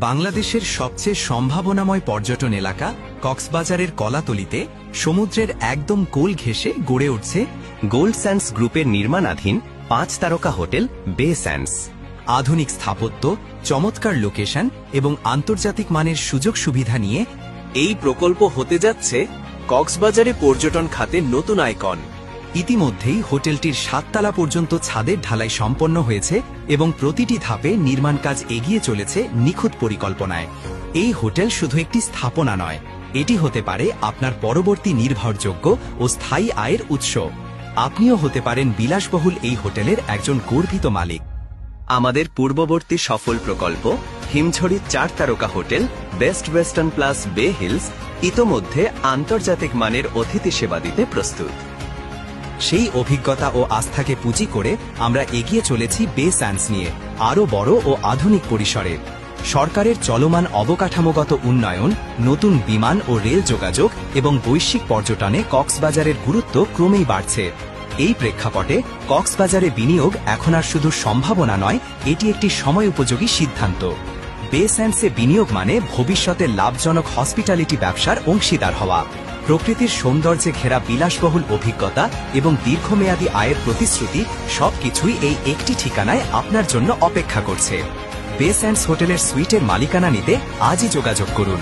বাংলাদেশের সবচেয়ে সম্ভাবনাময় পর্যটন এলাকা কক্সবাজারের কলাতলিতে সমুদ্রের একদম কোল ঘেঁষে গড়ে উঠছে গোল্ড স্যান্ডস গ্রুপের নির্মাণাধীন 5 তারকা হোটেল বে স্যান্ডস। আধুনিক স্থাপত্য, চমৎকার লোকেশন এবং আন্তর্জাতিক মানের সুযোগ সুবিধা নিয়ে এই প্রকল্প হতে যাচ্ছে কক্সবাজারে পর্যটন খাতে নতুন আইকন। ইতিমধ্যেই হোটেলটির 7 তলা পর্যন্ত ছাদের ঢালাই সম্পন্ন হয়েছে এবং প্রতিটি ধাপে নির্মাণ কাজ এগিয়ে চলেছে নিখুঁত পরিকল্পনায়। এই হোটেল শুধু একটি স্থাপনা নয়, এটি হতে পারে আপনার পরবর্তী নির্ভরযোগ্য ও স্থায়ী আয়ের উৎস। আপনিও হতে পারেন বিলাসবহুল এই হোটেলের একজন গর্বিত মালিক। আমাদের পূর্ববর্তী সফল প্রকল্প হিমছড়ির 4 তারকা হোটেল বেস্ট ওয়েস্টার্ন প্লাস বে হিলস ইতোমধ্যে আন্তর্জাতিক মানের অতিথি সেবা দিতে প্রস্তুত। সেই অভিজ্ঞতা ও আস্থাকে পুঁজি করে আমরা এগিয়ে চলেছি বে স্যান্ডস নিয়ে আরও বড় ও আধুনিক পরিসরে। সরকারের চলমান অবকাঠামোগত উন্নয়ন, নতুন বিমান ও রেল যোগাযোগ এবং বৈশ্বিক পর্যটনে কক্সবাজারের গুরুত্ব ক্রমেই বাড়ছে। এই প্রেক্ষাপটে কক্সবাজারে বিনিয়োগ এখন আর শুধু সম্ভাবনা নয়, এটি একটি সময় উপযোগী সিদ্ধান্ত। বে স্যান্ডসে বিনিয়োগ মানে ভবিষ্যতে লাভজনক হসপিটালিটি ব্যবসার অংশীদার হওয়া। প্রকৃতির সৌন্দর্যে ঘেরা বিলাসবহুল অভিজ্ঞতা এবং দীর্ঘমেয়াদী আয়ের প্রতিশ্রুতি সবকিছুই এই একটি ঠিকানায় আপনার জন্য অপেক্ষা করছে। বে স্যান্ডস হোটেলের সুইটের মালিকানা নিতে আজই যোগাযোগ করুন।